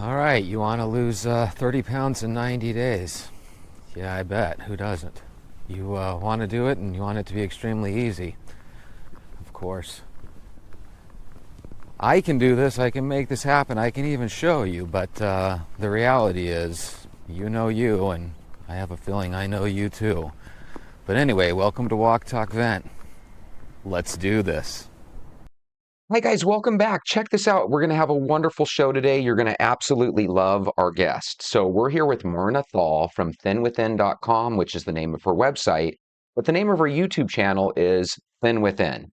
All right, you want to lose 30 pounds in 90 days? Yeah, I bet. Who doesn't? You want to do it and you want it to be extremely easy, of course. I can do this, I can make this happen, I can even show you, but the reality is, you know you, and I have a feeling I know you too. But anyway, welcome to Walk Talk Vent. Let's do this. Hi, guys, welcome back. Check this out. We're going to have a wonderful show today. You're going to absolutely love our guest. So, we're here with Marna Thall from thinwithin.com, which is the name of her website. But the name of her YouTube channel is Thin Within.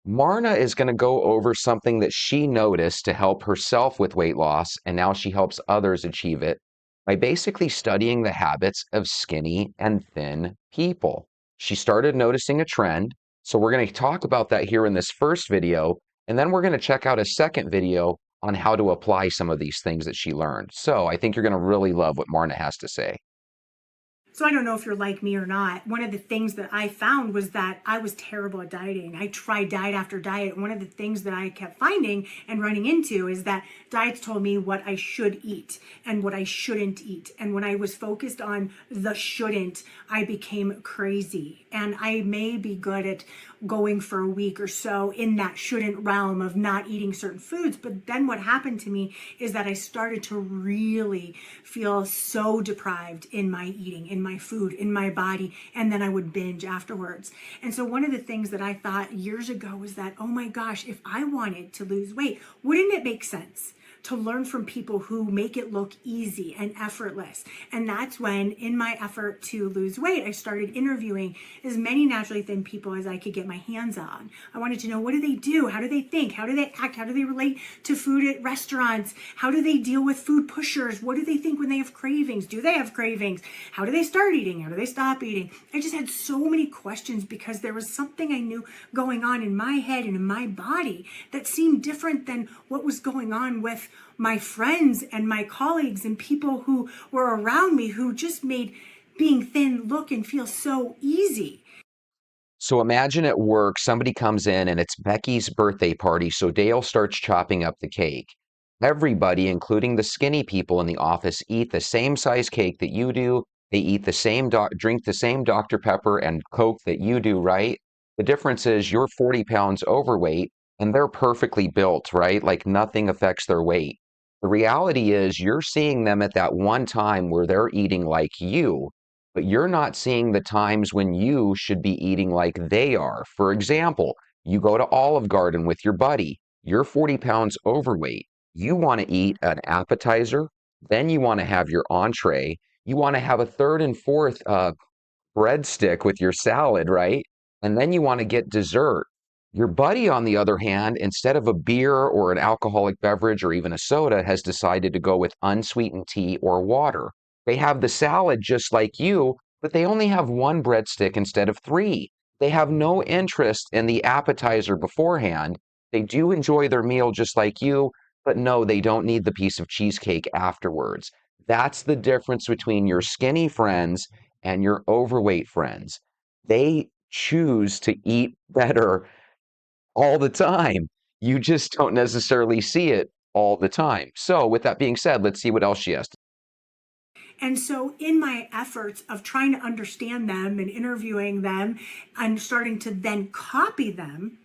Marna is going to go over something that she noticed to help herself with weight loss, and now she helps others achieve it by basically studying the habits of skinny and thin people. She started noticing a trend. So, we're going to talk about that here in this first video. And then we're going to check out a second video on how to apply some of these things that she learned. So I think you're going to really love what Marna has to say. So I don't know if you're like me or not. One of the things that I found was that I was terrible at dieting. I tried diet after diet. One of the things that I kept finding and running into is that diets told me what I should eat and what I shouldn't eat. And when I was focused on the shouldn't, I became crazy. And I may be good at going for a week or so in that shouldn't realm of not eating certain foods. But then what happened to me is that I started to really feel so deprived in my eating, in my food, in my body, and then I would binge afterwards. And so one of the things that I thought years ago was that, oh my gosh, if I wanted to lose weight, wouldn't it make sense to learn from people who make it look easy and effortless? And that's when, in my effort to lose weight, I started interviewing as many naturally thin people as I could get my hands on. I wanted to know, what do they do? How do they think? How do they act? How do they relate to food at restaurants? How do they deal with food pushers? What do they think when they have cravings? Do they have cravings? How do they start eating? How do they stop eating? I just had so many questions because there was something I knew going on in my head and in my body that seemed different than what was going on with my friends and my colleagues and people who were around me, who just made being thin look and feel so easy. So imagine at work, somebody comes in and it's Becky's birthday party. So Dale starts chopping up the cake. Everybody, including the skinny people in the office, eat the same size cake that you do. They eat the same, drink the same Dr. Pepper and Coke that you do, right? The difference is you're 40 pounds overweight and they're perfectly built, right? Like nothing affects their weight. The reality is you're seeing them at that one time where they're eating like you, but you're not seeing the times when you should be eating like they are. For example, you go to Olive Garden with your buddy. You're 40 pounds overweight. You want to eat an appetizer, then you want to have your entree. You want to have a third and fourth breadstick with your salad, right? And then you want to get dessert. Your buddy, on the other hand, instead of a beer or an alcoholic beverage or even a soda, has decided to go with unsweetened tea or water. They have the salad just like you, but they only have one breadstick instead of three. They have no interest in the appetizer beforehand. They do enjoy their meal just like you, but no, they don't need the piece of cheesecake afterwards. That's the difference between your skinny friends and your overweight friends. They choose to eat better all the time. You just don't necessarily see it all the time. So, with that being said, let's see what else she has to. And so, in my efforts of trying to understand them and interviewing them and starting to then copy them,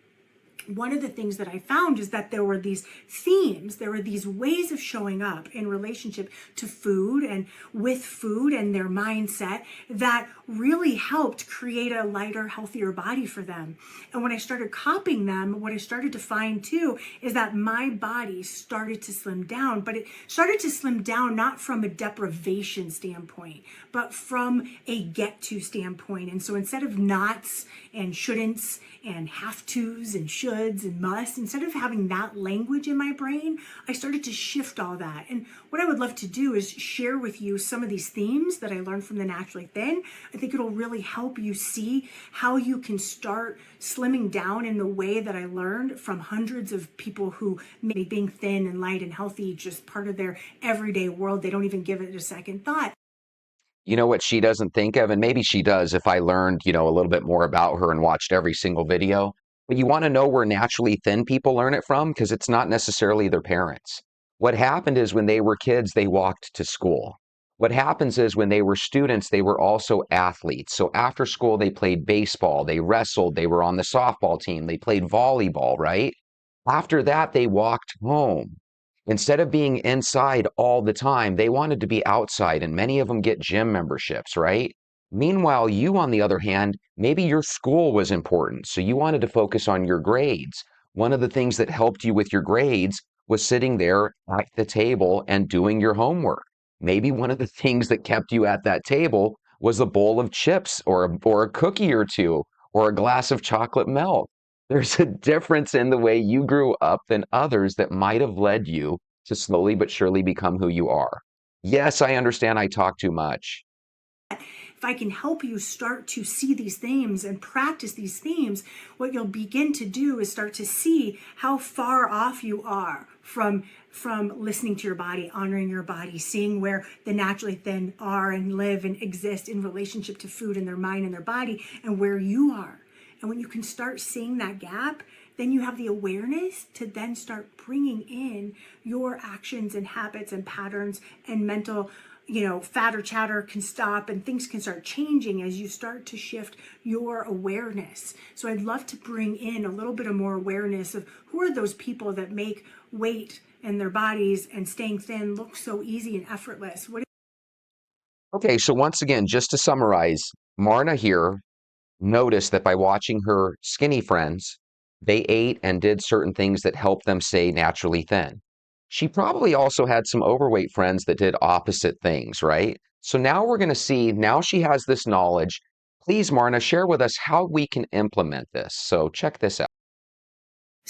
one of the things that I found is that there were these themes, there were these ways of showing up in relationship to food and with food and their mindset that really helped create a lighter, healthier body for them. And when I started copying them, what I started to find too is that my body started to slim down, but it started to slim down not from a deprivation standpoint, but from a get to standpoint. And so instead of nots and shouldn'ts and have tos and shoulds and musts, instead of having that language in my brain, I started to shift all that. And what I would love to do is share with you some of these themes that I learned from the Naturally Thin. I think it'll really help you see how you can start slimming down in the way that I learned from hundreds of people who made being thin and light and healthy just part of their everyday world. They don't even give it a second thought. You know what she doesn't think of, and maybe she does if I learned, a little bit more about her and watched every single video. But you want to know where naturally thin people learn it from? Because it's not necessarily their parents. What happened is when they were kids, they walked to school. What happens is when they were students, they were also athletes. So after school, they played baseball, they wrestled, they were on the softball team, they played volleyball, right? After that, they walked home. Instead of being inside all the time, they wanted to be outside, and many of them get gym memberships, right? Meanwhile, you, on the other hand, maybe your school was important, so you wanted to focus on your grades. One of the things that helped you with your grades was sitting there at the table and doing your homework. Maybe one of the things that kept you at that table was a bowl of chips or a cookie or two or a glass of chocolate milk. There's a difference in the way you grew up than others that might have led you to slowly but surely become who you are. Yes, I understand I talk too much. If I can help you start to see these themes and practice these themes, what you'll begin to do is start to see how far off you are from listening to your body, honoring your body, seeing where the naturally thin are and live and exist in relationship to food and their mind and their body, and where you are. And when you can start seeing that gap, then you have the awareness to then start bringing in your actions and habits and patterns and mental, fatter chatter can stop and things can start changing as you start to shift your awareness. So I'd love to bring in a little bit of more awareness of who are those people that make weight and their bodies and staying thin look so easy and effortless. Okay, so once again, just to summarize, Marna here noticed that by watching her skinny friends, they ate and did certain things that helped them stay naturally thin. She probably also had some overweight friends that did opposite things, right? So now we're going to see, now she has this knowledge. Please, Marna, share with us how we can implement this. So check this out.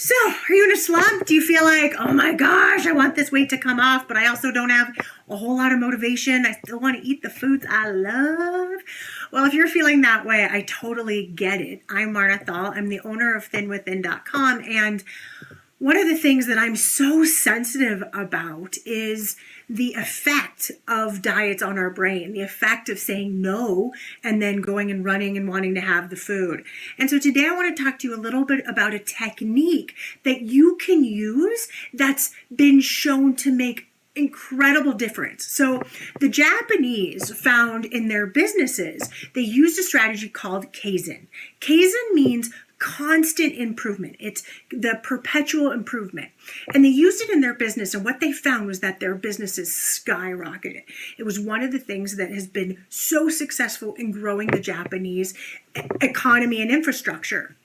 So, are you in a slump? Do you feel like, oh my gosh, I want this weight to come off, but I also don't have a whole lot of motivation. I still want to eat the foods I love. Well, if you're feeling that way, I totally get it. I'm Marna Thall. I'm the owner of thinwithin.com, and one of the things that I'm so sensitive about is the effect of diets on our brain, the effect of saying no and then going and running and wanting to have the food. And so today I want to talk to you a little bit about a technique that you can use that's been shown to make incredible difference. So the Japanese found in their businesses, they used a strategy called Kaizen. Kaizen means constant improvement. It's the perpetual improvement. And they used it in their business, and what they found was that their businesses skyrocketed. It was one of the things that has been so successful in growing the Japanese economy and infrastructure.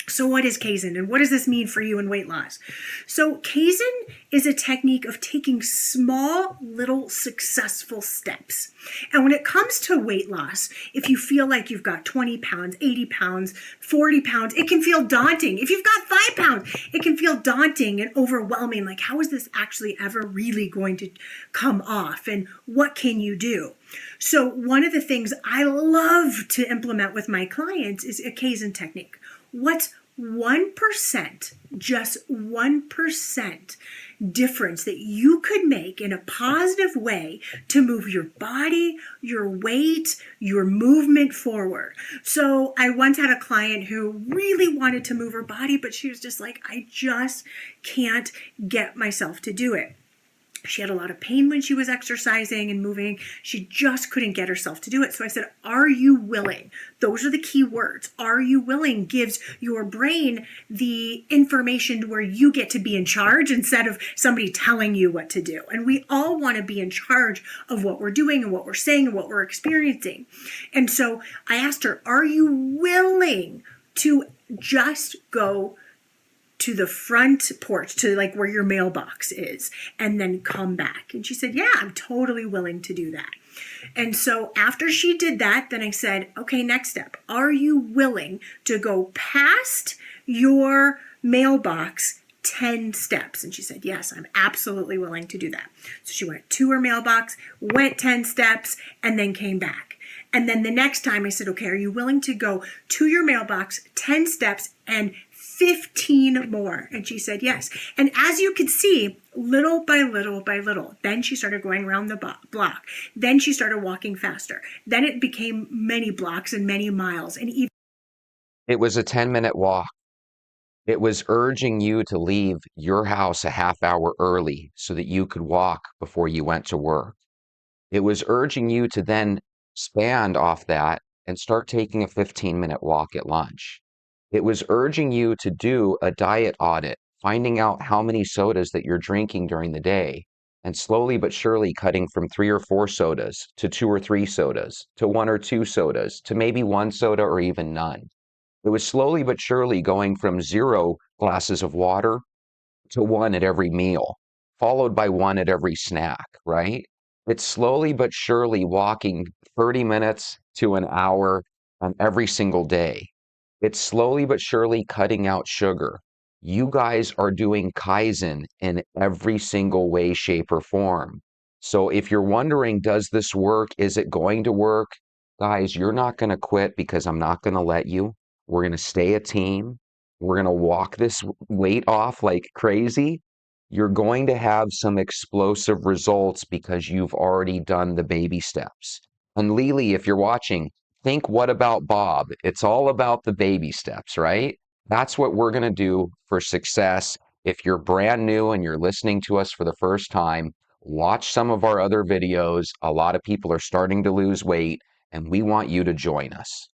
So what is Kaizen, and what does this mean for you in weight loss? So Kaizen is a technique of taking small, little successful steps. And when it comes to weight loss, if you feel like you've got 20 pounds, 80 pounds, 40 pounds, it can feel daunting. If you've got 5 pounds, it can feel daunting and overwhelming. Like, how is this actually ever really going to come off? And what can you do? So one of the things I love to implement with my clients is a Kaizen technique. What's 1%, just 1% difference that you could make in a positive way to move your body, your weight, your movement forward? So I once had a client who really wanted to move her body, but she was just like, I just can't get myself to do it. She had a lot of pain when she was exercising and moving. She just couldn't get herself to do it. So I said, are you willing? Those are the key words. Are you willing gives your brain the information where you get to be in charge instead of somebody telling you what to do. And we all want to be in charge of what we're doing and what we're saying and what we're experiencing. And so I asked her, are you willing to just go to the front porch, to like where your mailbox is, and then come back? And she said, yeah, I'm totally willing to do that. And so after she did that, then I said, okay, next step. Are you willing to go past your mailbox 10 steps? And she said, yes, I'm absolutely willing to do that. So she went to her mailbox, went 10 steps, and then came back. And then the next time I said, okay, are you willing to go to your mailbox 10 steps and 15 more? And she said yes. And as you could see, little by little by little, then she started going around the block. Then she started walking faster. Then it became many blocks and many miles. And even It was a 10-minute walk. It was urging you to leave your house a half hour early so that you could walk before you went to work. It was urging you to then expand off that and start taking a 15-minute walk at lunch. It was urging you to do a diet audit, finding out how many sodas that you're drinking during the day, and slowly but surely cutting from 3 or 4 sodas to 2 or 3 sodas to 1 or 2 sodas to maybe 1 soda or even none. It was slowly but surely going from 0 glasses of water to 1 at every meal, followed by 1 at every snack, right? It's slowly but surely walking 30 minutes to an hour every single day. It's slowly but surely cutting out sugar. You guys are doing Kaizen in every single way, shape, or form. So if you're wondering, does this work? Is it going to work? Guys, you're not going to quit because I'm not going to let you. We're going to stay a team. We're going to walk this weight off like crazy. You're going to have some explosive results because you've already done the baby steps. And Lily, if you're watching, think, what about Bob? It's all about the baby steps, right? That's what we're going to do for success. If you're brand new and you're listening to us for the first time, watch some of our other videos. A lot of people are starting to lose weight, and we want you to join us.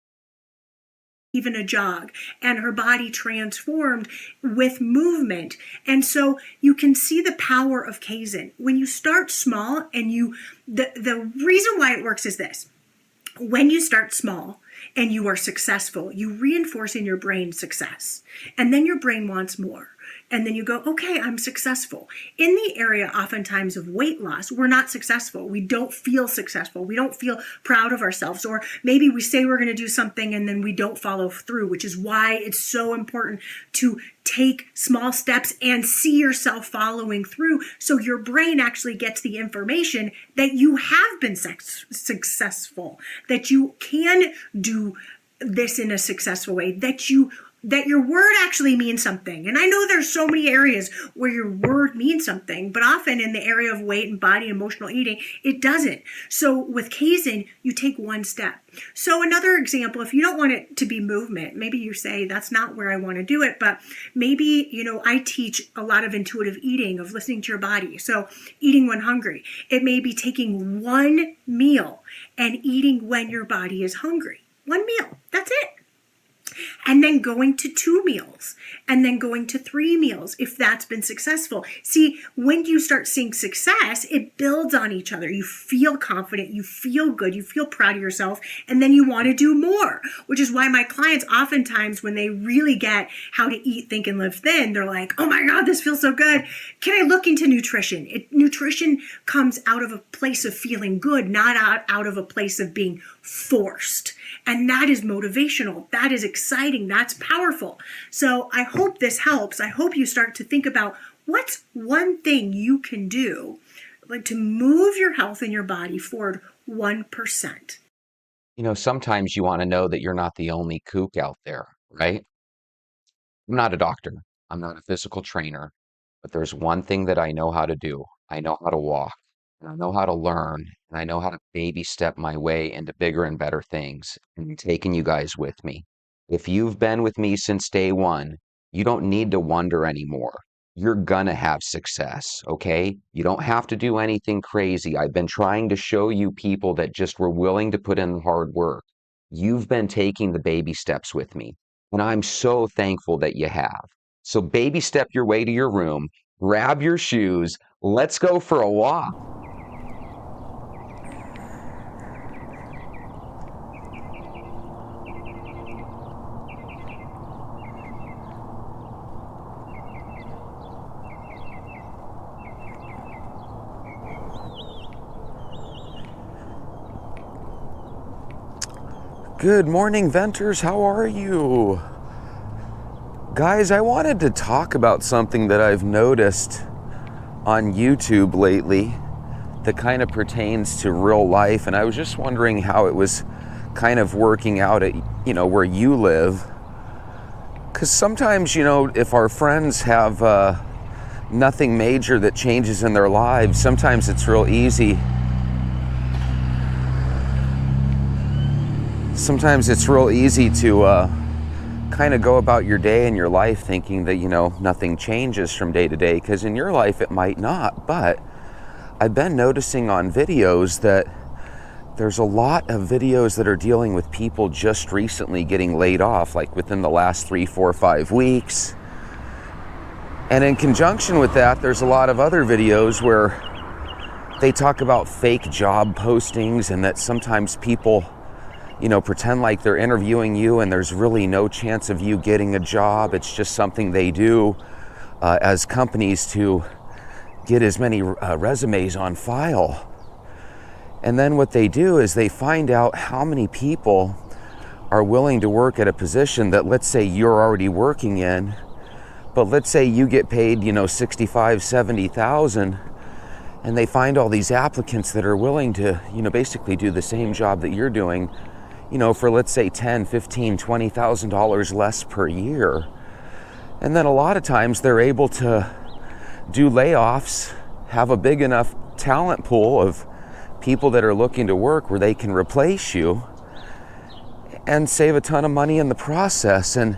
Even a jog, and her body transformed with movement. And so you can see the power of Kaizen. When you start small, and the reason why it works is this. When you start small and you are successful, you reinforce in your brain success. And then your brain wants more. And then you go, okay, I'm successful. In the area, oftentimes, of weight loss, we're not successful. We don't feel successful. We don't feel proud of ourselves. Or maybe we say we're going to do something and then we don't follow through, which is why it's so important to take small steps and see yourself following through, so your brain actually gets the information that you have been successful, that you can do this in a successful way, that your word actually means something. And I know there's so many areas where your word means something, but often in the area of weight and body, emotional eating, it doesn't. So with Kaizen, you take one step. So another example, if you don't want it to be movement, maybe you say, that's not where I want to do it, but maybe, I teach a lot of intuitive eating, of listening to your body. So eating when hungry. It may be taking one meal and eating when your body is hungry. One meal, that's it. And then going to 2 meals, and then going to 3 meals if that's been successful. See, when you start seeing success, it builds on each other. You feel confident, you feel good, you feel proud of yourself, and then you want to do more, which is why my clients oftentimes, when they really get how to eat, think, and live thin, they're like, oh my God, this feels so good. Can I look into nutrition? Nutrition comes out of a place of feeling good, not out of a place of being forced. And that is motivational. That is exciting. That's powerful. So I hope this helps. I hope you start to think about what's one thing you can do, like, to move your health and your body forward 1%. Sometimes you want to know that you're not the only kook out there, right? I'm not a doctor. I'm not a physical trainer, but there's one thing that I know how to do. I know how to walk, and I know how to learn, and I know how to baby step my way into bigger and better things, and I'm taking you guys with me. If you've been with me since day one, you don't need to wonder anymore. You're gonna have success, okay? You don't have to do anything crazy. I've been trying to show you people that just were willing to put in the hard work. You've been taking the baby steps with me, and I'm so thankful that you have. So baby step your way to your room, grab your shoes, let's go for a walk. Good morning, Venters. How are you? Guys, I wanted to talk about something that I've noticed on YouTube lately that kind of pertains to real life, and I was just wondering how it was kind of working out at, where you live. Because sometimes, if our friends have nothing major that changes in their lives, sometimes it's real easy. Sometimes it's real easy to kind of go about your day and your life thinking that, nothing changes from day to day, because in your life it might not. But I've been noticing on videos that there's a lot of videos that are dealing with people just recently getting laid off, like within the last 3, 4, 5 weeks. And in conjunction with that, there's a lot of other videos where they talk about fake job postings, and that sometimes people, pretend like they're interviewing you and there's really no chance of you getting a job. It's just something they do as companies to get as many resumes on file. And then what they do is they find out how many people are willing to work at a position that, let's say, you're already working in, but let's say you get paid, 65, 70,000, and they find all these applicants that are willing to, basically do the same job that you're doing, for, let's say, $10, $15, $20,000 less per year. And then a lot of times they're able to do layoffs, have a big enough talent pool of people that are looking to work where they can replace you and save a ton of money in the process. And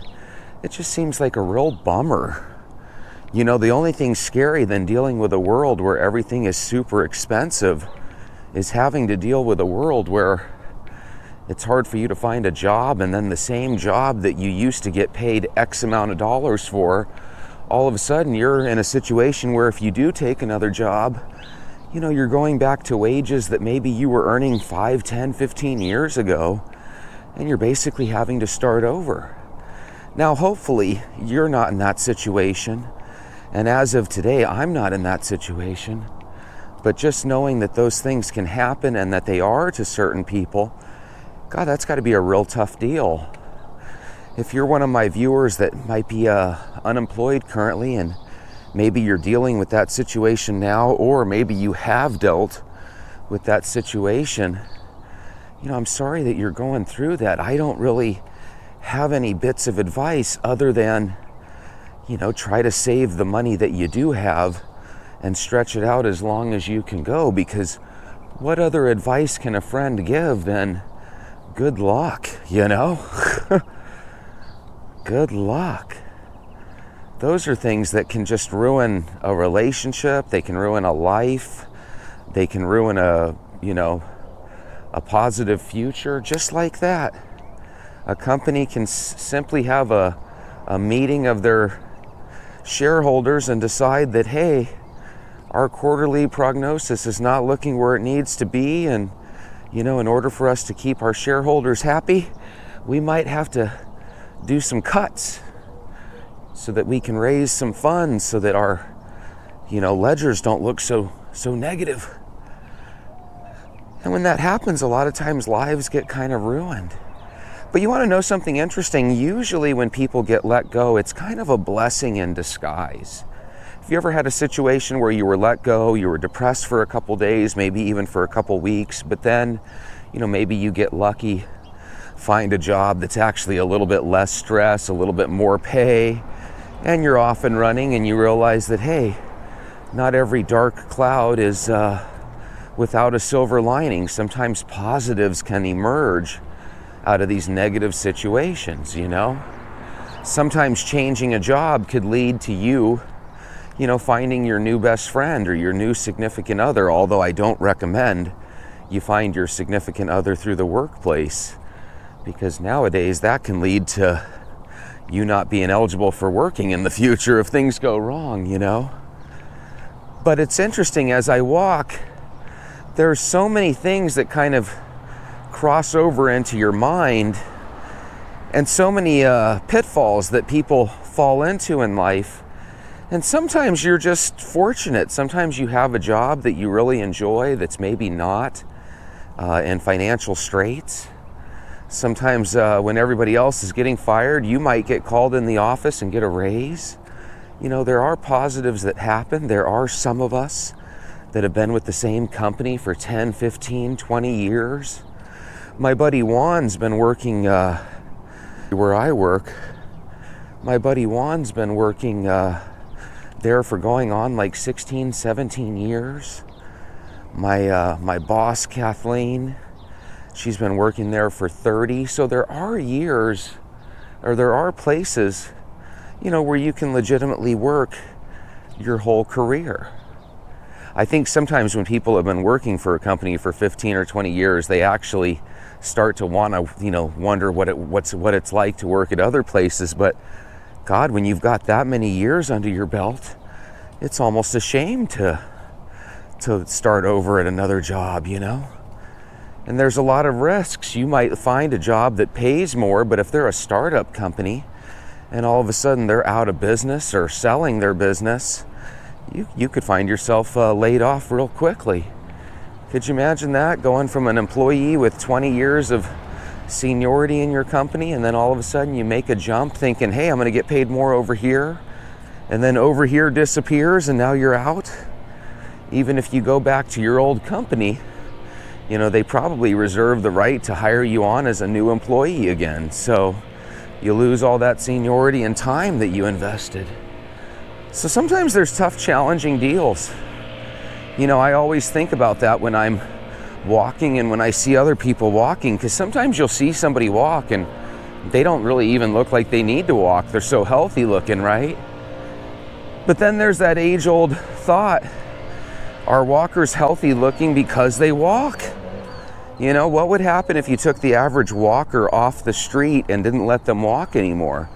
it just seems like a real bummer. The only thing scary than dealing with a world where everything is super expensive is having to deal with a world where it's hard for you to find a job, and then the same job that you used to get paid X amount of dollars for, all of a sudden you're in a situation where if you do take another job, you're going back to wages that maybe you were earning 5, 10, 15 years ago, and you're basically having to start over. Now, hopefully, you're not in that situation. And as of today, I'm not in that situation. But just knowing that those things can happen and that they are to certain people, God, that's got to be a real tough deal. If you're one of my viewers that might be unemployed currently, and maybe you're dealing with that situation now, or maybe you have dealt with that situation, I'm sorry that you're going through that. I don't really have any bits of advice other than, try to save the money that you do have and stretch it out as long as you can go, because what other advice can a friend give than good luck, Good luck. Those are things that can just ruin a relationship. They can ruin a life. They can ruin a positive future, just like that. A company can simply have a meeting of their shareholders and decide that, hey, our quarterly prognosis is not looking where it needs to be, and in order for us to keep our shareholders happy, we might have to do some cuts so that we can raise some funds so that our ledgers don't look so negative. And when that happens, a lot of times lives get kind of ruined. But you want to know something interesting? Usually when people get let go, it's kind of a blessing in disguise. Have you ever had a situation where you were let go, you were depressed for a couple days, maybe even for a couple weeks, but then, maybe you get lucky, find a job that's actually a little bit less stress, a little bit more pay, and you're off and running, and you realize that, hey, not every dark cloud is without a silver lining. Sometimes positives can emerge out of these negative situations, Sometimes changing a job could lead to you, finding your new best friend or your new significant other, although I don't recommend you find your significant other through the workplace, because nowadays that can lead to you not being eligible for working in the future if things go wrong, But it's interesting, as I walk, there's so many things that kind of cross over into your mind, and so many pitfalls that people fall into in life. And sometimes you're just fortunate. Sometimes you have a job that you really enjoy that's maybe not in financial straits. Sometimes when everybody else is getting fired, you might get called in the office and get a raise. There are positives that happen. There are some of us that have been with the same company for 10, 15, 20 years. My buddy Juan's been working where I work. My buddy Juan's been working there for going on like 16, 17 years. My boss, Kathleen, she's been working there for 30. So there are years or there are places, where you can legitimately work your whole career. I think sometimes when people have been working for a company for 15 or 20 years, they actually start to want to, wonder what it's like to work at other places. But God, when you've got that many years under your belt, it's almost a shame to start over at another job, And there's a lot of risks. You might find a job that pays more, but if they're a startup company and all of a sudden they're out of business or selling their business, you could find yourself laid off real quickly. Could you imagine that? Going from an employee with 20 years of seniority in your company, and then all of a sudden you make a jump thinking, hey, I'm going to get paid more over here, and then over here disappears and now you're out. Even if you go back to your old company, they probably reserve the right to hire you on as a new employee again. So you lose all that seniority and time that you invested. So sometimes there's tough, challenging deals. I always think about that when I'm walking and when I see other people walking, because sometimes you'll see somebody walk and they don't really even look like they need to walk. They're so healthy looking, right? But then there's that age-old thought, are walkers healthy looking because they walk? What would happen if you took the average walker off the street and didn't let them walk anymore?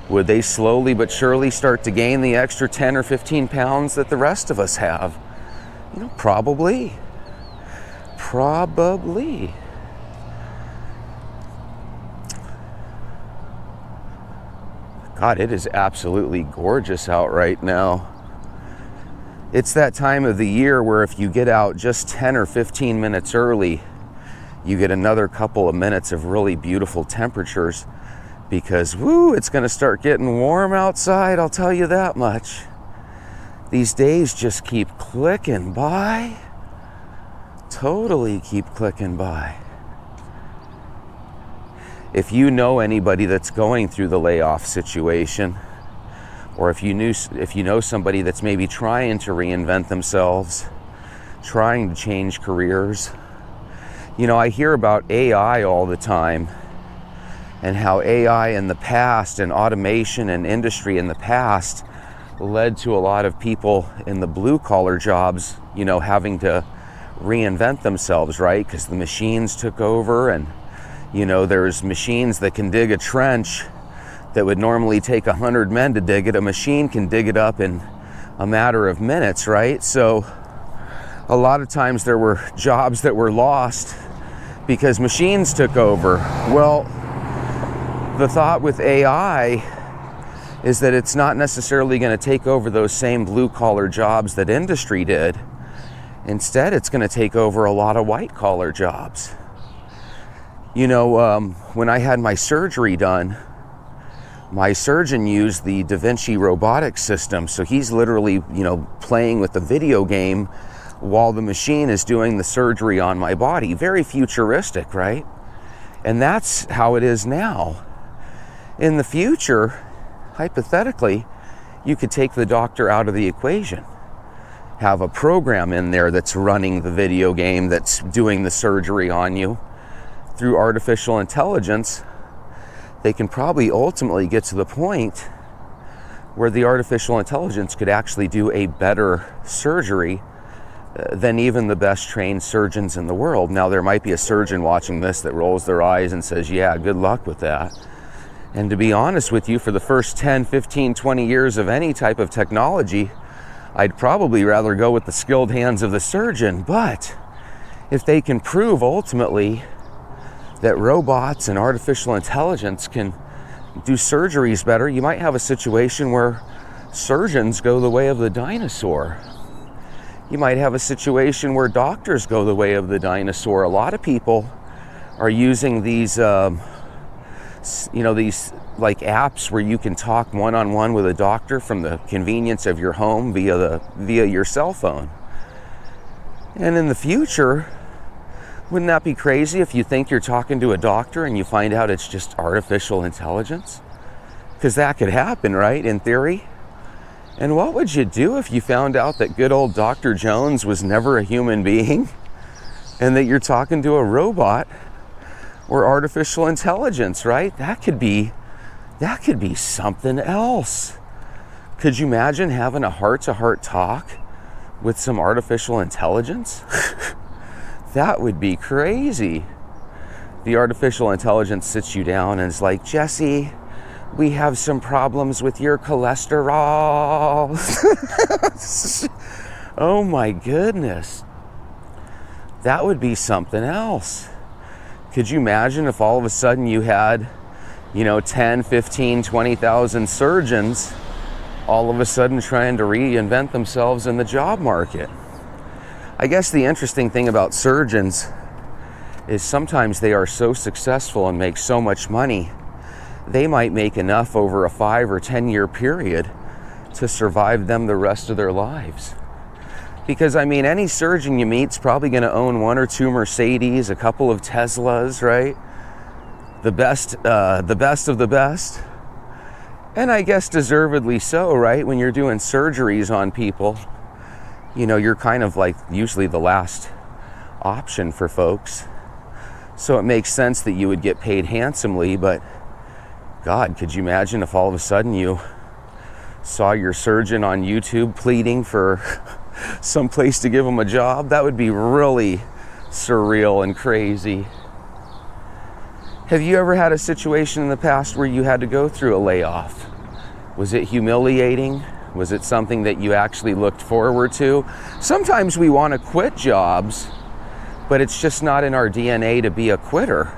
Would they slowly but surely start to gain the extra 10 or 15 pounds that the rest of us have? Probably. Probably. God, it is absolutely gorgeous out right now. It's that time of the year where if you get out just 10 or 15 minutes early, you get another couple of minutes of really beautiful temperatures, because it's going to start getting warm outside, I'll tell you that much. These days just keep clicking by. Totally keep clicking by. If you know anybody that's going through the layoff situation, or if you know somebody that's maybe trying to reinvent themselves, trying to change careers, I hear about AI all the time, and how AI in the past and automation and industry in the past led to a lot of people in the blue collar jobs, having to reinvent themselves, right? Because the machines took over, and there's machines that can dig a trench that would normally take 100 men to dig it. A machine can dig it up in a matter of minutes, right? So a lot of times there were jobs that were lost because machines took over. Well, the thought with AI is that it's not necessarily going to take over those same blue collar jobs that industry did. Instead, it's going to take over a lot of white collar jobs. When I had my surgery done, my surgeon used the Da Vinci robotics system. So he's literally, playing with the video game while the machine is doing the surgery on my body. Very futuristic, right? And that's how it is now. In the future, hypothetically, you could take the doctor out of the equation. Have a program in there that's running the video game, that's doing the surgery on you. Through artificial intelligence, they can probably ultimately get to the point where the artificial intelligence could actually do a better surgery than even the best trained surgeons in the world. Now, there might be a surgeon watching this that rolls their eyes and says, yeah, good luck with that. And to be honest with you, for the first 10, 15, 20 years of any type of technology, I'd probably rather go with the skilled hands of the surgeon. But if they can prove ultimately that robots and artificial intelligence can do surgeries better, you might have a situation where surgeons go the way of the dinosaur. You might have a situation where doctors go the way of the dinosaur. A lot of people are using these, these like apps where you can talk one-on-one with a doctor from the convenience of your home via your cell phone. And in the future, wouldn't that be crazy if you think you're talking to a doctor and you find out it's just artificial intelligence? Because that could happen, right, in theory? And what would you do if you found out that good old Dr. Jones was never a human being and that you're talking to a robot or artificial intelligence, right? That could be That could be something else. Could you imagine having a heart-to-heart talk with some artificial intelligence? That would be crazy. The artificial intelligence sits you down and is like, Jesse, we have some problems with your cholesterol. Oh my goodness. That would be something else. Could you imagine if all of a sudden you had, 10, 15, 20,000 surgeons all of a sudden trying to reinvent themselves in the job market? I guess the interesting thing about surgeons is sometimes they are so successful and make so much money, they might make enough over a 5 or 10 year period to survive them the rest of their lives. Because any surgeon you meet's probably going to own 1 or 2 Mercedes, a couple of Teslas, right? The best of the best. And I guess deservedly so, right? When you're doing surgeries on people, you're kind of like usually the last option for folks. So it makes sense that you would get paid handsomely, but God, could you imagine if all of a sudden you saw your surgeon on YouTube pleading for some place to give him a job? That would be really surreal and crazy. Have you ever had a situation in the past where you had to go through a layoff? Was it humiliating? Was it something that you actually looked forward to? Sometimes we want to quit jobs, but it's just not in our DNA to be a quitter.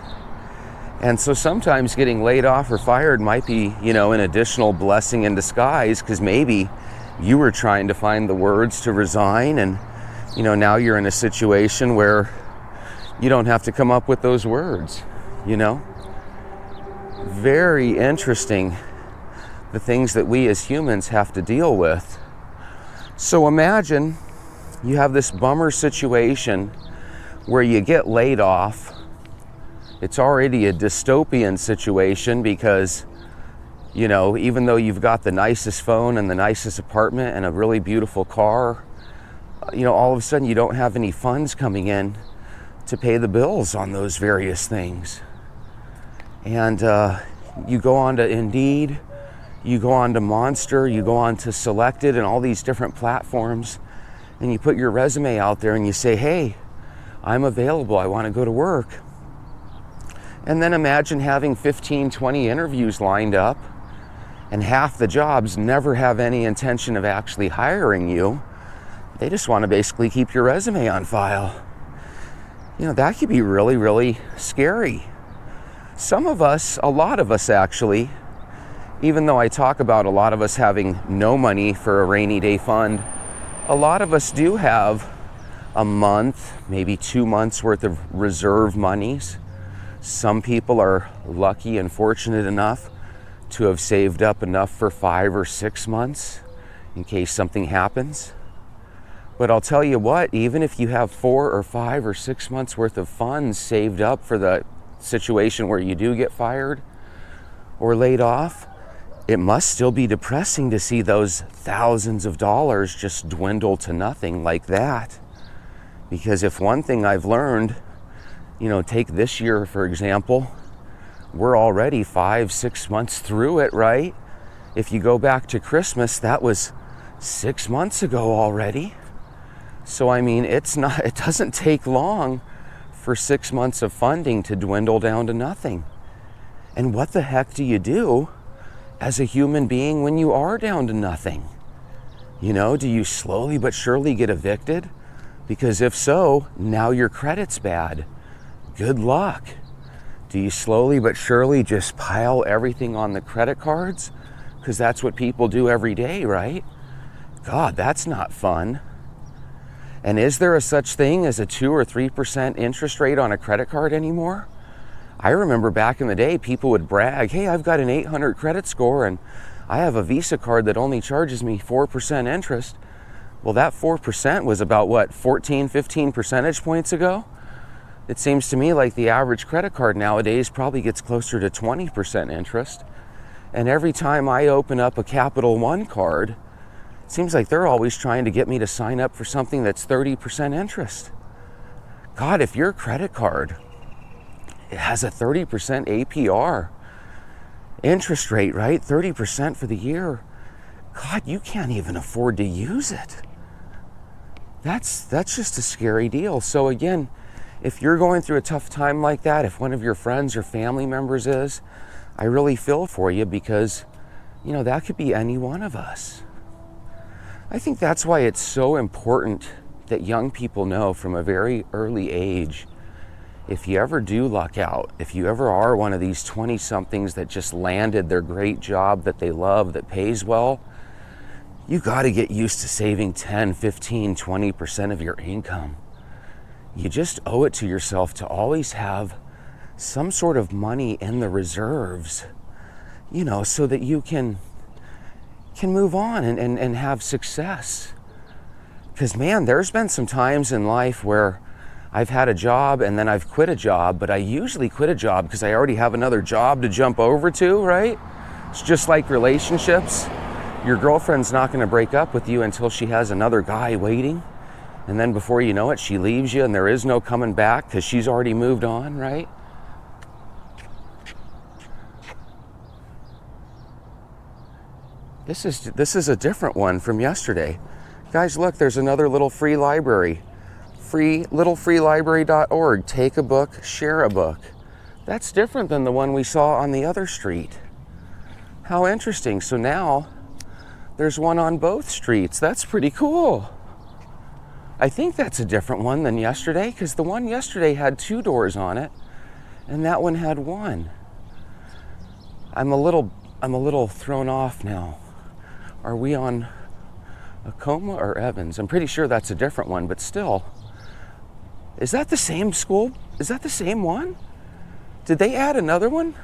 And so sometimes getting laid off or fired might be, an additional blessing in disguise, because maybe you were trying to find the words to resign and, now you're in a situation where you don't have to come up with those words, Very interesting, the things that we as humans have to deal with. So imagine you have this bummer situation where you get laid off. It's already a dystopian situation because, even though you've got the nicest phone and the nicest apartment and a really beautiful car, all of a sudden you don't have any funds coming in to pay the bills on those various things. And you go on to Indeed, you go on to Monster, you go on to Selected and all these different platforms, and you put your resume out there and you say, hey, I'm available, I want to go to work. And then imagine having 15, 20 interviews lined up, and half the jobs never have any intention of actually hiring you. They just want to basically keep your resume on file. That could be really, really scary. Some of us, a lot of us actually, even though I talk about a lot of us having no money for a rainy day fund, a lot of us do have a month, maybe 2 months worth of reserve monies. Some people are lucky and fortunate enough to have saved up enough for 5 or 6 months in case something happens. But I'll tell you what, even if you have 4 or 5 or 6 months worth of funds saved up for the situation where you do get fired or laid off, it must still be depressing to see those thousands of dollars just dwindle to nothing like that. Because if one thing I've learned, take this year for example, we're already 5-6 months through it, right? If you go back to Christmas, that was 6 months ago already. So it doesn't take long for 6 months of funding to dwindle down to nothing. And what the heck do you do as a human being when you are down to nothing? Do you slowly but surely get evicted? Because if so, now your credit's bad. Good luck. Do you slowly but surely just pile everything on the credit cards? Because that's what people do every day, right? God, that's not fun. And is there a such thing as a 2 or 3% interest rate on a credit card anymore? I remember back in the day, people would brag, hey, I've got an 800 credit score and I have a Visa card that only charges me 4% interest. Well, that 4% was about 14, 15 percentage points ago? It seems to me like the average credit card nowadays probably gets closer to 20% interest. And every time I open up a Capital One card, it seems like they're always trying to get me to sign up for something that's 30% interest. God, if your credit card has a 30% APR, interest rate, right? 30% for the year. God, you can't even afford to use it. That's just a scary deal. So again, if you're going through a tough time like that, if one of your friends or family members is, I really feel for you, because, you know, that could be any one of us. I think that's why it's so important that young people know from a very early age, if you ever do luck out, if you ever are one of these 20-somethings that just landed their great job that they love, that pays well, you got to get used to saving 10, 15, 20% of your income. You just owe it to yourself to always have some sort of money in the reserves, you know, so that you can move on and have success. Because, man, there's been some times in life where I've had a job and then I've quit a job, but I usually quit a job because I already have another job to jump over to, right? It's just like relationships. Your girlfriend's not going to break up with you until she has another guy waiting. And then before you know it, she leaves you and there is no coming back because she's already moved on, right? This is a different one from yesterday. Guys, look, there's another little free library. Littlefreelibrary.org. Take a book, share a book. That's different than the one we saw on the other street. How interesting. So now there's one on both streets. That's pretty cool. I think that's a different one than yesterday, because the one yesterday had 2 doors on it and that one had 1. I'm a little thrown off now. Are we on Acoma or Evans? I'm pretty sure that's a different one, but still. Is that the same school? Is that the same one? Did they add another one?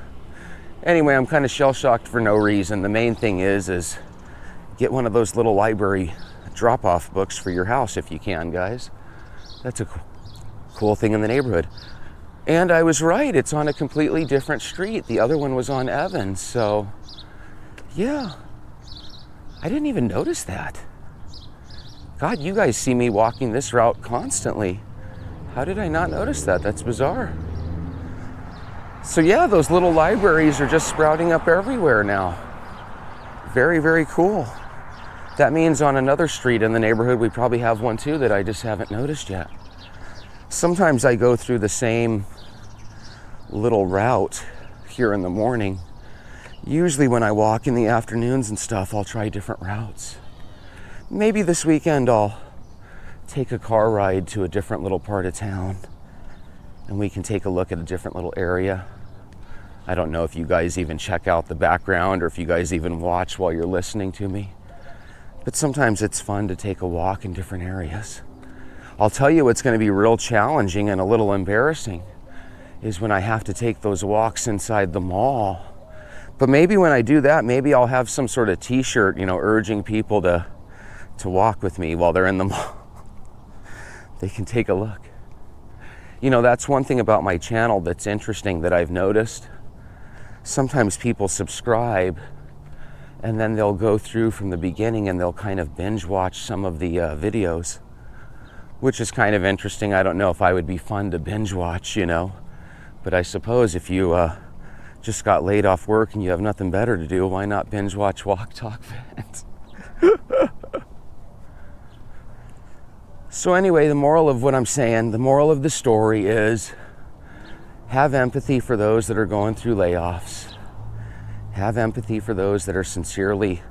Anyway, I'm kind of shell-shocked for no reason. The main thing is get one of those little library drop-off books for your house if you can, guys. That's a cool thing in the neighborhood. And I was right, it's on a completely different street. The other one was on Evans, so yeah. I didn't even notice that. God, you guys see me walking this route constantly. How did I not notice that? That's bizarre. So yeah, those little libraries are just sprouting up everywhere now. Very, very cool. That means on another street in the neighborhood, we probably have one too that I just haven't noticed yet. Sometimes I go through the same little route here in the morning. Usually when I walk in the afternoons and stuff, I'll try different routes. Maybe this weekend I'll take a car ride to a different little part of town and we can take a look at a different little area. I don't know if you guys even check out the background or if you guys even watch while you're listening to me. But sometimes it's fun to take a walk in different areas. I'll tell you what's going to be real challenging and a little embarrassing is when I have to take those walks inside the mall. But maybe when I do that, maybe I'll have some sort of t-shirt, you know, urging people to walk with me while they're in the mall. They can take a look. You know, that's one thing about my channel that's interesting that I've noticed. Sometimes people subscribe and then they'll go through from the beginning and they'll kind of binge watch some of the videos, which is kind of interesting. I don't know if I would be fun to binge watch, you know, but I suppose if you just got laid off work and you have nothing better to do, why not binge watch Walk Talk Vent? So anyway, the moral of what I'm saying, the moral of the story is have empathy for those that are going through layoffs. Have empathy for those that are sincerely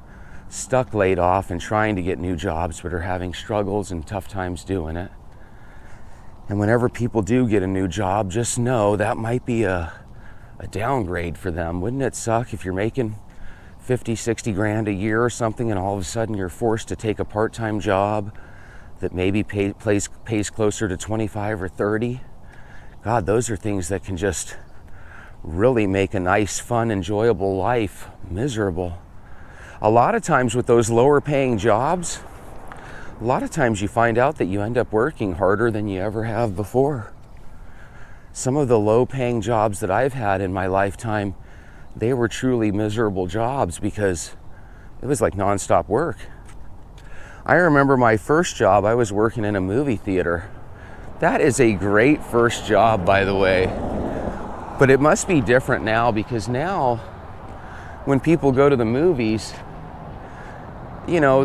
stuck laid off and trying to get new jobs but are having struggles and tough times doing it. And whenever people do get a new job, just know that might be a downgrade for them. Wouldn't it suck if you're making 50, 60 grand a year or something and all of a sudden you're forced to take a part-time job that maybe pays closer to 25 or 30? God, those are things that can just really make a nice, fun, enjoyable life miserable. A lot of times with those lower paying jobs, a lot of times you find out that you end up working harder than you ever have before. Some of the low paying jobs that I've had in my lifetime, they were truly miserable jobs because it was like nonstop work. I remember my first job, I was working in a movie theater. That is a great first job, by the way. But it must be different now because now when people go to the movies, you know,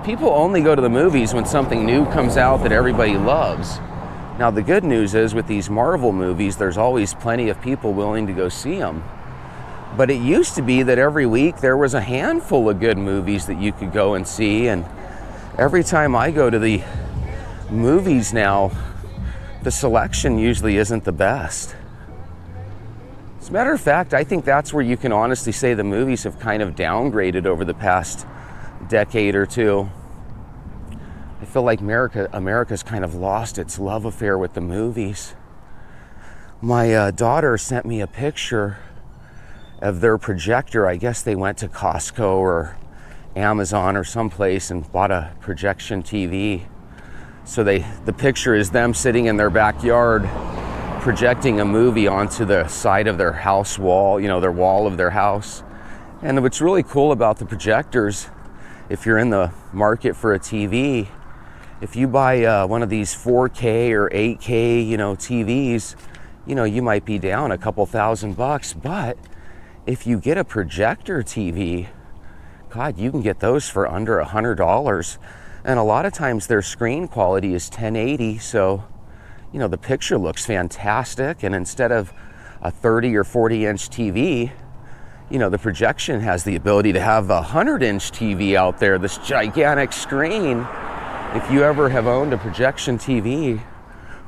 people only go to the movies when something new comes out that everybody loves. Now, the good news is with these Marvel movies, there's always plenty of people willing to go see them. But it used to be that every week there was a handful of good movies that you could go and see. And every time I go to the movies now, the selection usually isn't the best. As a matter of fact, I think that's where you can honestly say the movies have kind of downgraded over the past decade or two. I feel like America's kind of lost its love affair with the movies. My daughter sent me a picture of their projector. I guess they went to Costco or Amazon or someplace and bought a projection TV. So the picture is them sitting in their backyard projecting a movie onto the side of their house wall, you know, their wall of their house. And what's really cool about the projectors, if you're in the market for a TV, if you buy one of these 4K or 8K, you know, TVs, you know, you might be down a couple $1,000, but if you get a projector TV, God, you can get those for under $100. And a lot of times their screen quality is 1080, so, you know, the picture looks fantastic. And instead of a 30 or 40 inch TV, you know, the projection has the ability to have a 100-inch TV out there, this gigantic screen. If you ever have owned a projection TV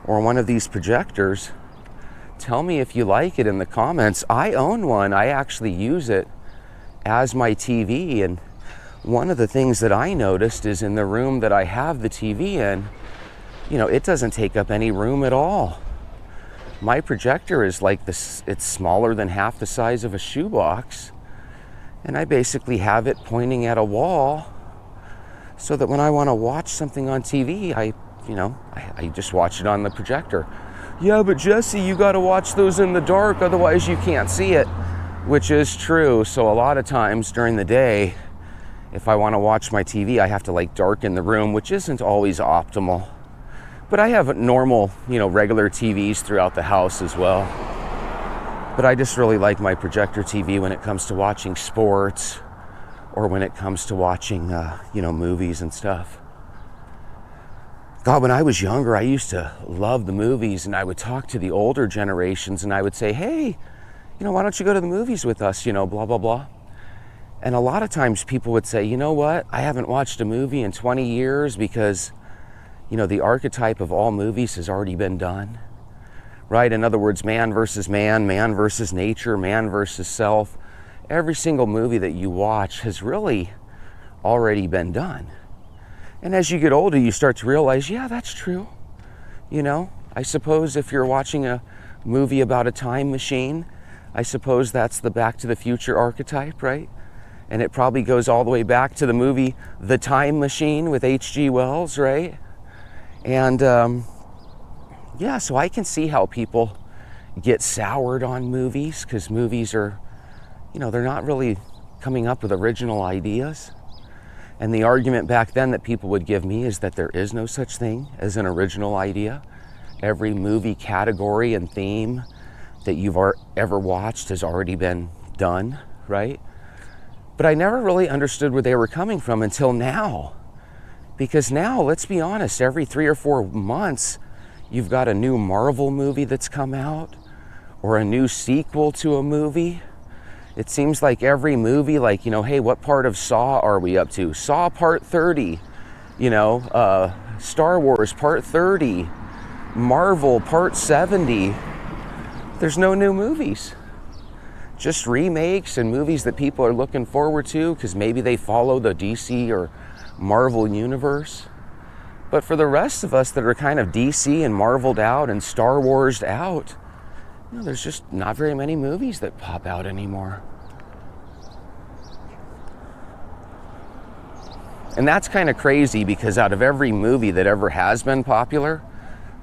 or one of these projectors, tell me if you like it in the comments. I own one. I actually use it as my TV. And one of the things that I noticed is in the room that I have the TV in, you know, it doesn't take up any room at all. My projector is like this, it's smaller than half the size of a shoebox. And I basically have it pointing at a wall so that when I want to watch something on TV, I just watch it on the projector. Yeah, but Jesse, you got to watch those in the dark, otherwise you can't see it, which is true. So a lot of times during the day, if I want to watch my TV, I have to like darken the room, which isn't always optimal. But I have normal, you know, regular TVs throughout the house as well. But I just really like my projector TV when it comes to watching sports or when it comes to watching, you know, movies and stuff. God, when I was younger, I used to love the movies, and I would talk to the older generations and I would say, hey, you know, why don't you go to the movies with us, you know, blah, blah, blah. And a lot of times people would say, you know what, I haven't watched a movie in 20 years because, you know, the archetype of all movies has already been done, right? In other words, man versus nature, man versus self. Every single movie that you watch has really already been done. And as you get older, you start to realize, yeah, that's true. You know, I suppose if you're watching a movie about a time machine, I suppose that's the Back to the Future archetype, right? And it probably goes all the way back to the movie The Time Machine with H.G. Wells, right? And yeah, so I can see how people get soured on movies because movies are, you know, they're not really coming up with original ideas. And the argument back then that people would give me is that there is no such thing as an original idea. Every movie category and theme that you've ever watched has already been done, right? But I never really understood where they were coming from until now. Because now, let's be honest, every 3 or 4 months, you've got a new Marvel movie that's come out or a new sequel to a movie. It seems like every movie, like, you know, hey, what part of Saw are we up to? Saw Part 30, you know, Star Wars Part 30, Marvel Part 70. There's no new movies. Just remakes and movies that people are looking forward to because maybe they follow the DC or Marvel universe. But for the rest of us that are kind of DC and Marveled out and Star Wars'd out, you know, there's just not very many movies that pop out anymore. And that's kind of crazy because out of every movie that ever has been popular,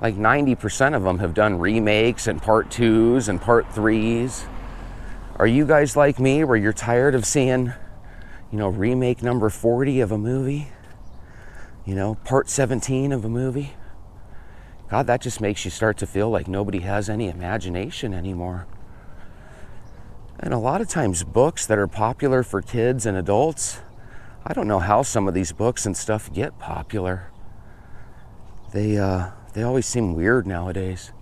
like 90% of them have done remakes and part 2s and part 3s. Are you guys like me where you're tired of seeing, you know, remake number 40 of a movie? You know, part 17 of a movie? God, that just makes you start to feel like nobody has any imagination anymore. And a lot of times books that are popular for kids and adults, I don't know how some of these books and stuff get popular. They always seem weird nowadays.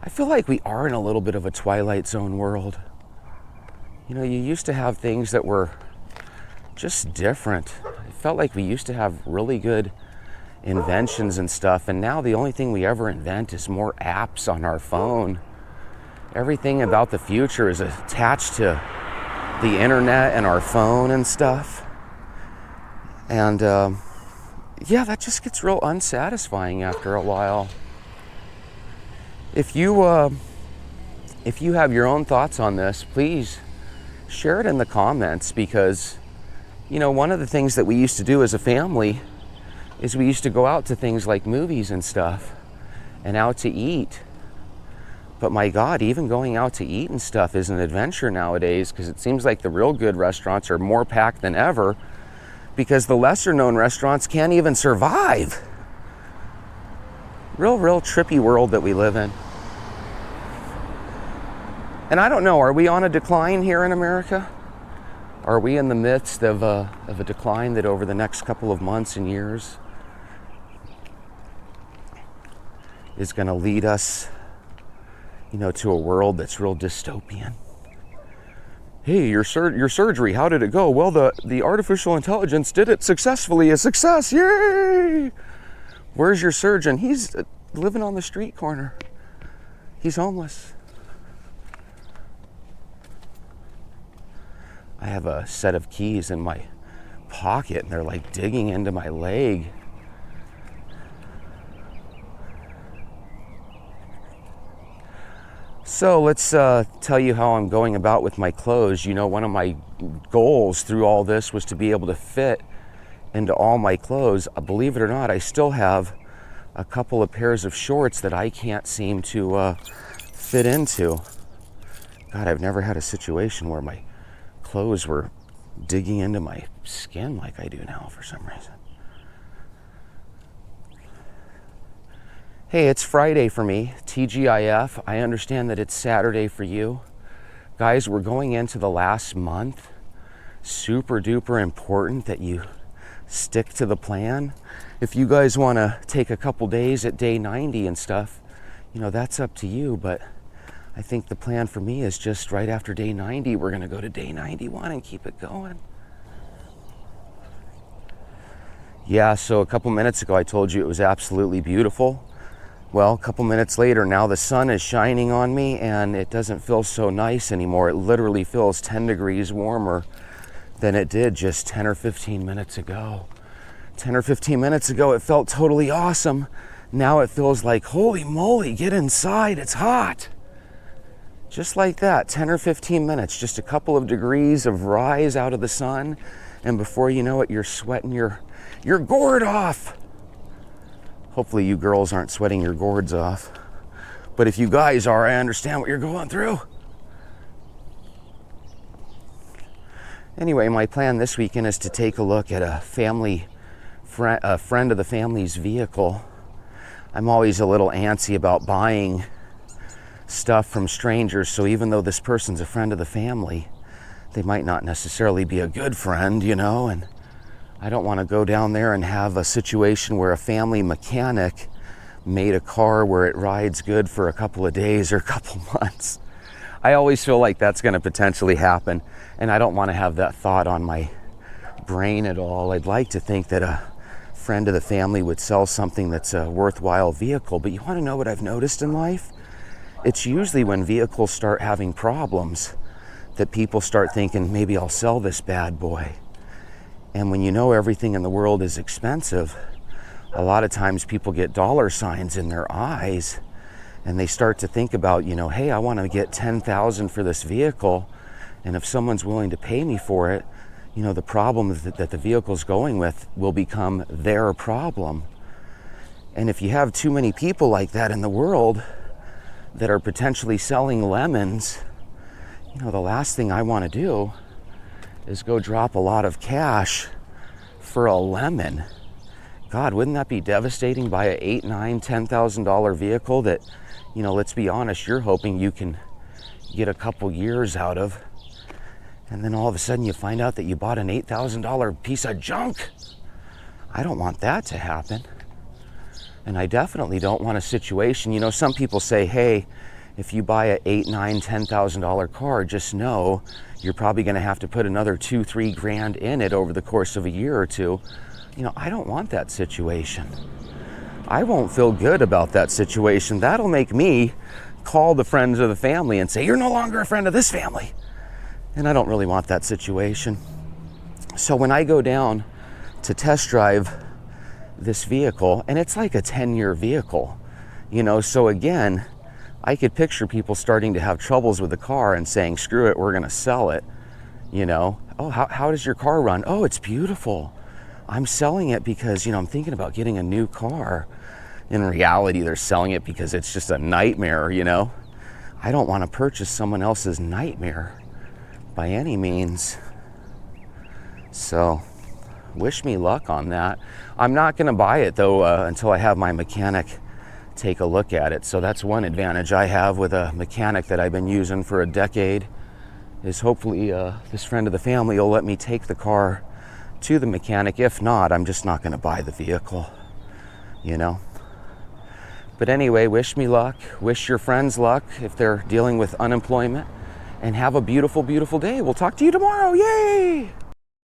I feel like we are in a little bit of a Twilight Zone world. You know, you used to have things that were just different. It felt like we used to have really good inventions and stuff, and now the only thing we ever invent is more apps on our phone. Everything about the future is attached to the internet and our phone and stuff. And yeah, that just gets real unsatisfying after a while. If you have your own thoughts on this, please share it in the comments, because, you know, one of the things that we used to do as a family is we used to go out to things like movies and stuff and out to eat. But my God, even going out to eat and stuff is an adventure nowadays, because it seems like the real good restaurants are more packed than ever, because the lesser known restaurants can't even survive. Real trippy world that we live in. And I don't know, are we on a decline here in America? Are we in the midst of a decline that over the next couple of months and years is going to lead us, you know, to a world that's real dystopian? Hey, your surgery, how did it go? Well, the artificial intelligence did it successfully. A success, yay! Where's your surgeon? He's living on the street corner. He's homeless. I have a set of keys in my pocket, and they're like digging into my leg. So let's tell you how I'm going about with my clothes. You know, one of my goals through all this was to be able to fit into all my clothes. Believe it or not, I still have a couple of pairs of shorts that I can't seem to fit into. God, I've never had a situation where my clothes were digging into my skin like I do now for some reason. Hey, it's Friday for me, TGIF. I understand that it's Saturday for you. Guys, we're going into the last month. Super duper important that you stick to the plan. If you guys want to take a couple days at day 90 and stuff, you know, that's up to you, but I think the plan for me is just right after day 90, we're going to go to day 91 and keep it going. Yeah, so a couple minutes ago I told you it was absolutely beautiful. Well, a couple minutes later, now the sun is shining on me and it doesn't feel so nice anymore. It literally feels 10 degrees warmer than it did just 10 or 15 minutes ago. 10 or 15 minutes ago, it felt totally awesome. Now it feels like, holy moly, get inside, it's hot. Just like that, 10 or 15 minutes, just a couple of degrees of rise out of the sun, and before you know it, you're sweating your gourd off. Hopefully you girls aren't sweating your gourds off. But if you guys are, I understand what you're going through. Anyway, my plan this weekend is to take a look at a friend of the family's vehicle. I'm always a little antsy about buying stuff from strangers, so even though this person's a friend of the family, they might not necessarily be a good friend, you know, and I don't want to go down there and have a situation where a family mechanic made a car where it rides good for a couple of days or a couple months. I always feel like that's going to potentially happen, and I don't want to have that thought on my brain at all. I'd like to think that a friend of the family would sell something that's a worthwhile vehicle, but you want to know what I've noticed in life? It's usually when vehicles start having problems that people start thinking, maybe I'll sell this bad boy. And when you know everything in the world is expensive, a lot of times people get dollar signs in their eyes and they start to think about, you know, hey, I want to get $10,000 for this vehicle, and if someone's willing to pay me for it, you know, the problem that the vehicle's going with will become their problem. And if you have too many people like that in the world that are potentially selling lemons, you know, the last thing I want to do is go drop a lot of cash for a lemon. God, wouldn't that be devastating? Buy a $8,000, $9,000, $10,000 vehicle that, you know, let's be honest, you're hoping you can get a couple years out of. and then all of a sudden you find out that you bought an $8,000 piece of junk. I don't want that to happen. And I definitely don't want a situation, you know, some people say, hey, if you buy a $8,000, $9,000, $10,000 car, just know you're probably going to have to put another $2,000, $3,000 in it over the course of a year or two. You know, I don't want that situation. I won't feel good about that situation. That'll make me call the friends of the family and say, you're no longer a friend of this family. And I don't really want that situation. So when I go down to test drive this vehicle, and it's like a 10-year vehicle, you know, so again, I could picture people starting to have troubles with the car and saying, screw it, we're going to sell it. You know, oh, how does your car run? Oh, it's beautiful. I'm selling it because, you know, I'm thinking about getting a new car. In reality, they're selling it because it's just a nightmare, you know. I don't want to purchase someone else's nightmare by any means. So, wish me luck on that. I'm not going to buy it, though, until I have my mechanic take a look at it. So that's one advantage I have with a mechanic that I've been using for a decade, is hopefully this friend of the family will let me take the car to the mechanic. If not, I'm just not going to buy the vehicle, you know. But anyway, wish me luck. Wish your friends luck if they're dealing with unemployment. And have a beautiful, beautiful day. We'll talk to you tomorrow. Yay!